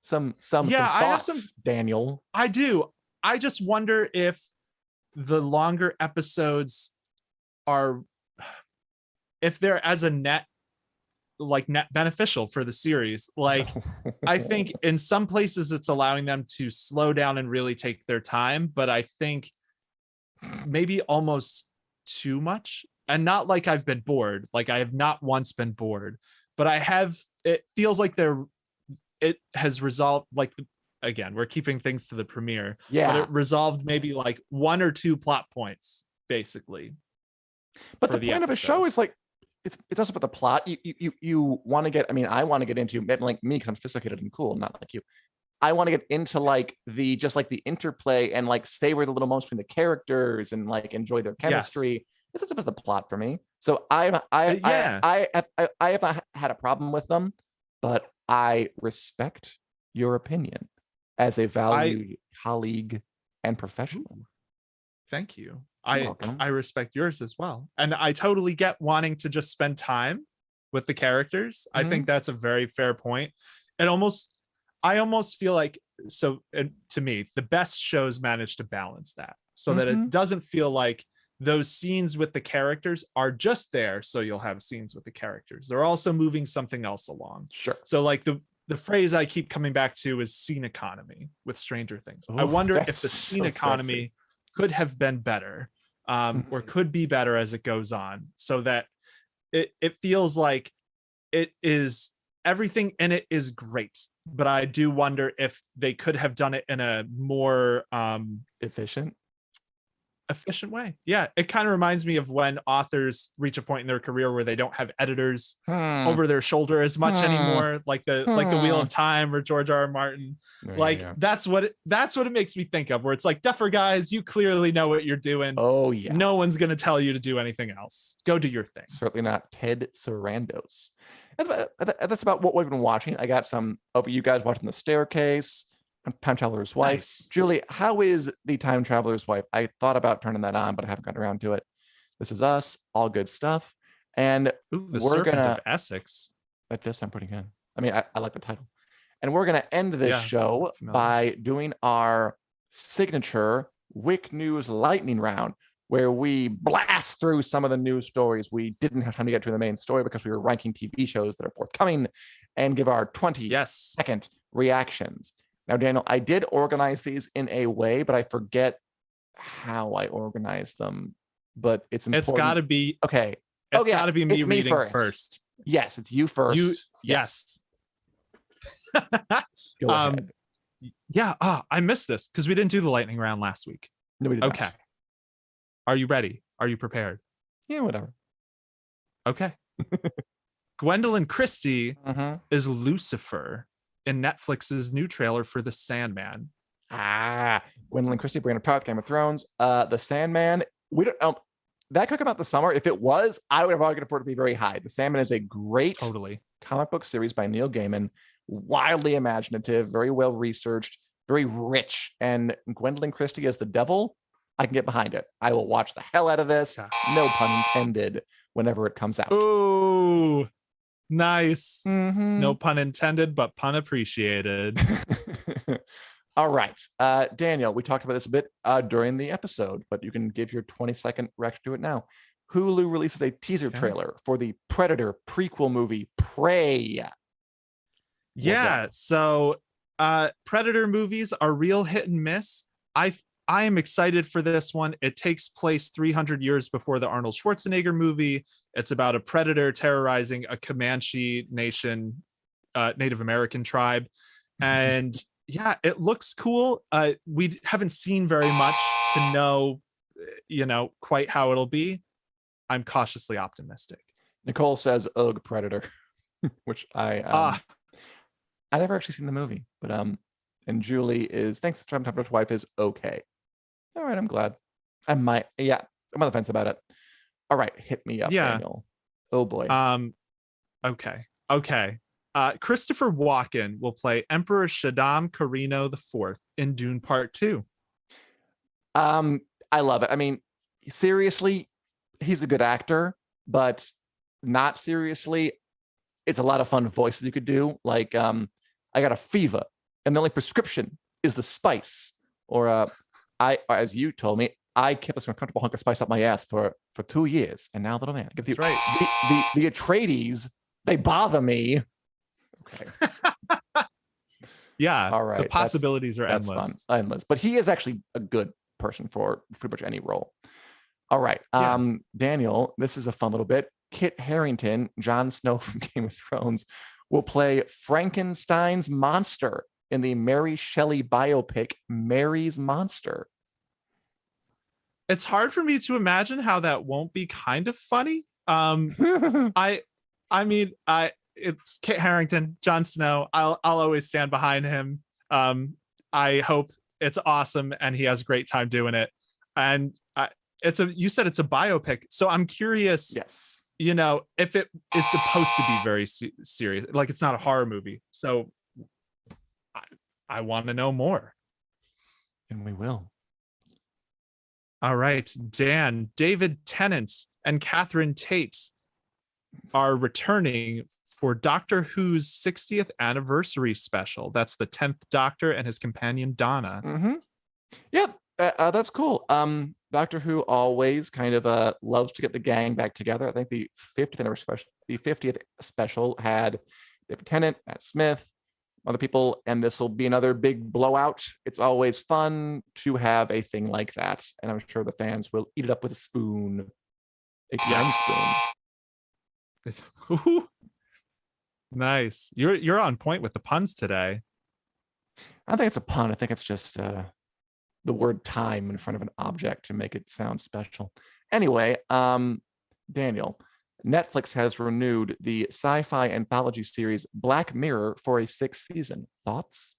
some thoughts, I have some, Daniel. I do. I just wonder if the longer episodes are, if they're as a net beneficial for the series. Like, I think in some places it's allowing them to slow down and really take their time, but I think maybe almost too much. And not like I've been bored. Like I have not once been bored, but I have, it feels like it has resolved, like, again, we're keeping things to the premiere. Yeah. But it resolved maybe like 1 or 2 plot points, basically. But the point of a show is like, it's also about the plot. You want to get, I mean, I want to get into, like me, because I'm sophisticated and cool, not like you. I want to get into like the interplay and like savor the little moments between the characters and like enjoy their Yes. chemistry. It's just the plot for me. So Yeah. I have not had a problem with them, but I respect your opinion as a I valued colleague and professional. Thank you. You're welcome. I respect yours as well. And I totally get wanting to just spend time with the characters. I think that's a very fair point. It almost I almost feel like to me, the best shows manage to balance that so that it doesn't feel like those scenes with the characters are just there so you'll have scenes with the characters. They're also moving something else along. Sure. So like the phrase I keep coming back to is scene economy with Stranger Things. I wonder if the scene economy could have been better, or could be better as it goes on, so that it feels like it is everything in it is great. But I do wonder if they could have done it in a more efficient way. Yeah, it kind of reminds me of when authors reach a point in their career where they don't have editors over their shoulder as much anymore, like the Wheel of Time or George R. R. Martin. That's what it makes me think of, where it's like, duffer guys, you clearly know what you're doing. Oh yeah, no one's gonna tell you to do anything else. Go do your thing. Certainly not Ted Sarandos. That's about what we've been watching. I got some of you guys watching The Staircase, Time Traveler's Wife. Nice. Julie, how is The Time Traveler's Wife? I thought about turning that on, but I haven't gotten around to it. This Is Us, all good stuff. And The Serpent of Essex. That does sound pretty good. I mean, I like the title. And we're going to end this show by doing our signature WiC News Lightning Round, where we blast through some of the news stories we didn't have time to get to the main story because we were ranking TV shows that are forthcoming, and give our 20-second reactions. Now, Daniel, I did organize these in a way, but I forget how I organized them. But it's important. It's got to be okay. It's got to be me reading first. Yes, it's you first. Yes. Go ahead. Yeah. I missed this because we didn't do the lightning round last week. No, we did not. Okay. Are you ready? Are you prepared? Yeah, whatever. Okay. Gwendolyn Christie is Lucifer in Netflix's new trailer for The Sandman. Gwendolyn Christie, brand of product, Game of Thrones. The Sandman. We don't. That could come out this summer. If it was, I would have argued for it to be very high. The Sandman is a great comic book series by Neil Gaiman, wildly imaginative, very well researched, very rich. And Gwendolyn Christie as the devil, I can get behind it. I will watch the hell out of this. No pun intended. Whenever it comes out. Ooh, nice. No pun intended, but pun appreciated. All right. Daniel, we talked about this a bit during the episode, but you can give your 20-second reaction to it now. Hulu releases a teaser trailer for the Predator prequel movie, Prey. Yeah, so Predator movies are real hit and miss. I am excited for this one. It takes place 300 years before the Arnold Schwarzenegger movie. It's about a predator terrorizing a Comanche Nation, Native American tribe. And yeah, it looks cool. We haven't seen very much to know, quite how it'll be. I'm cautiously optimistic. Nicole says, "Ugh, Predator," which I never actually seen the movie, but and Julie is, thanks to Time Traveler's Wife, is okay. All right, I'm glad. I'm on the fence about it. All right, hit me up, Daniel. Oh boy. Okay. Christopher Walken will play Emperor Shaddam Carino IV in Dune Part 2. I love it. I mean, seriously, he's a good actor, but not seriously, it's a lot of fun voices you could do. Like, I got a fever, and the only prescription is the spice. Or as you told me, I kept this uncomfortable hunk of spice up my ass for 2 years, and now, little man, that's right. The Atreides, they bother me. Okay. Yeah. All right. The possibilities are endless. That's fun. Endless. But he is actually a good person for pretty much any role. All right. Daniel, this is a fun little bit. Kit Harington, Jon Snow from Game of Thrones, will play Frankenstein's monster in the Mary Shelley biopic Mary's Monster. It's hard for me to imagine how that won't be kind of funny. It's Kit Harington, Jon Snow. I'll always stand behind him. I hope it's awesome and he has a great time doing it. And you said it's a biopic, so I'm curious. Yes. If it is supposed to be very serious, like it's not a horror movie. So I want to know more. And we will. All right, Dan, David Tennant and Catherine Tate are returning for Doctor Who's 60th anniversary special. That's the 10th Doctor and his companion Donna. Mm-hmm. Yep, that's cool. Doctor Who always kind of loves to get the gang back together. I think the 50th special had David Tennant, Matt Smith, other people, and this will be another big blowout. It's always fun to have a thing like that, and I'm sure the fans will eat it up with a spoon, a tiny spoon. Nice. You're on point with the puns today. I think it's a pun. I think it's just the word time in front of an object to make it sound special. Anyway, Daniel, Netflix has renewed the sci-fi anthology series Black Mirror for a 6th season. Thoughts?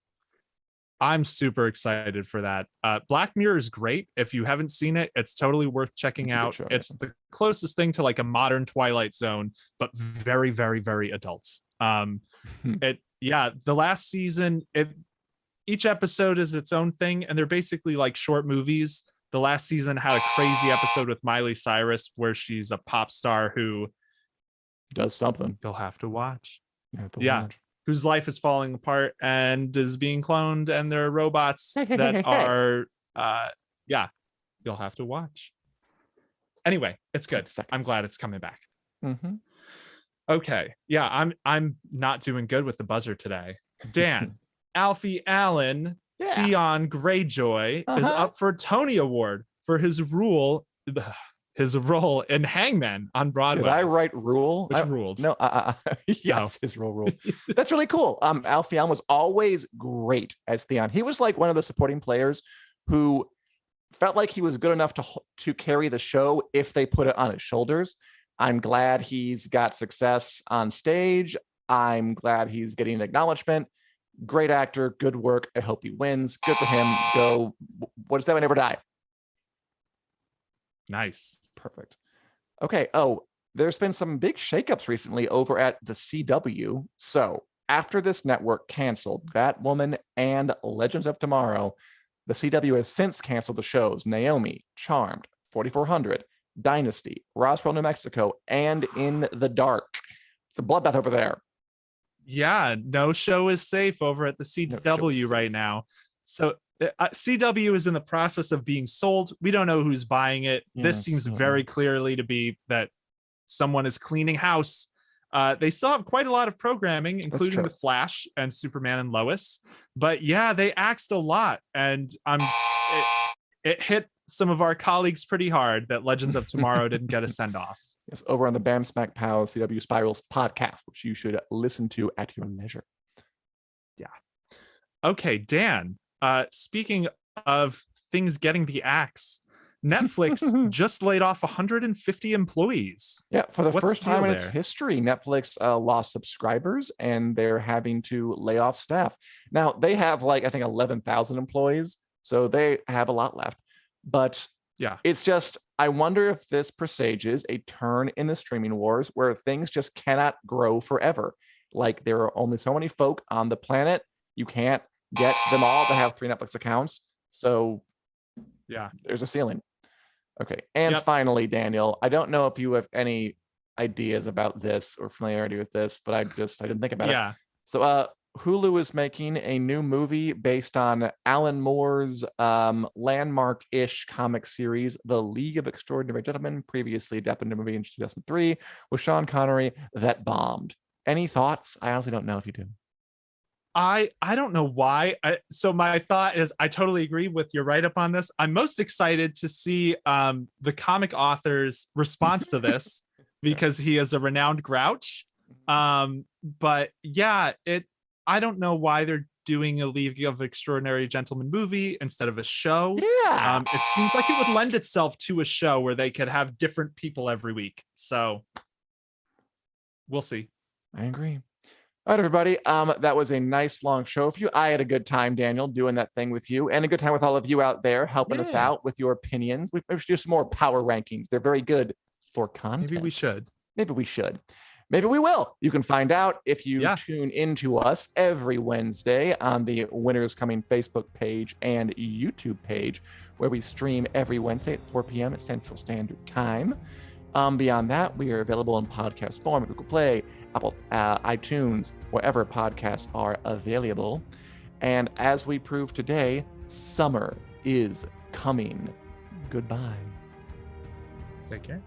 I'm super excited for that. Black Mirror is great. If you haven't seen it, it's totally worth checking out. Show, it's the closest thing to like a modern Twilight Zone, but very, very, very adults. The last season, each episode is its own thing, and they're basically like short movies. The last season had a crazy episode with Miley Cyrus where she's a pop star who does something. You'll have to watch. Watch. Whose life is falling apart and is being cloned, and there are robots that are you'll have to watch. Anyway, it's good. I'm glad it's coming back. Mm-hmm. Okay. Yeah, I'm not doing good with the buzzer today. Dan, Alfie Allen, Theon Greyjoy is up for a Tony Award for his role in Hangman on Broadway. Did I write rule? Which ruled? No, yes, no. His rule. That's really cool. Alfie Allen was always great as Theon. He was like one of the supporting players who felt like he was good enough to carry the show if they put it on his shoulders. I'm glad he's got success on stage. I'm glad he's getting acknowledgement. Great actor, good work. I hope he wins. Good for him. Go. What is that? I Never Die. Nice. Perfect. Okay. Oh, there's been some big shakeups recently over at the CW. So after this network canceled Batwoman and Legends of Tomorrow, the CW has since canceled the shows Naomi, Charmed, 4400, Dynasty, Roswell, New Mexico, and In the Dark. It's a bloodbath over there. Yeah, no show is safe over at the CW right now. So CW is in the process of being sold. We don't know who's buying it. This seems very clearly to be that someone is cleaning house. They still have quite a lot of programming, including The Flash and Superman and Lois. But yeah, they axed a lot, and it hit some of our colleagues pretty hard that Legends of Tomorrow didn't get a send off. Yes, over on the Bam Smack Pow CW Spirals podcast, which you should listen to at your leisure. Yeah. Okay, Dan. Speaking of things getting the axe, Netflix just laid off 150 employees. Yeah, for the first time in its history, Netflix lost subscribers and they're having to lay off staff. Now, they have I think 11,000 employees, so they have a lot left. But yeah, it's just, I wonder if this presages a turn in the streaming wars where things just cannot grow forever. Like, there are only so many folk on the planet. You can't get them all to have 3 Netflix accounts. So yeah, there's a ceiling. Okay. And finally, Daniel, I don't know if you have any ideas about this or familiarity with this, but I didn't think about it. So Hulu is making a new movie based on Alan Moore's landmark-ish comic series, The League of Extraordinary Gentlemen, previously adapted into a movie in 2003 with Sean Connery that bombed. Any thoughts? I honestly don't know if you do. I don't know why. So my thought is, I totally agree with your write-up on this. I'm most excited to see the comic author's response to this because he is a renowned grouch. But yeah, I don't know why they're doing a League of Extraordinary Gentlemen movie instead of a show. Yeah. It seems like it would lend itself to a show where they could have different people every week. So we'll see. I agree. All right, everybody. That was a nice long show for you. I had a good time, Daniel, doing that thing with you, and a good time with all of you out there helping us Yeah. out with your opinions. We should do some more power rankings. They're very good for content. Maybe we should. Maybe we should. Maybe we will. You can find out if you tune into us every Wednesday on the Winners Coming Facebook page and YouTube page, where we stream every Wednesday at 4 p.m. at Central Standard Time. Beyond that, we are available in podcast form at Google Play, Apple, iTunes, wherever podcasts are available. And as we proved today, summer is coming. Goodbye. Take care.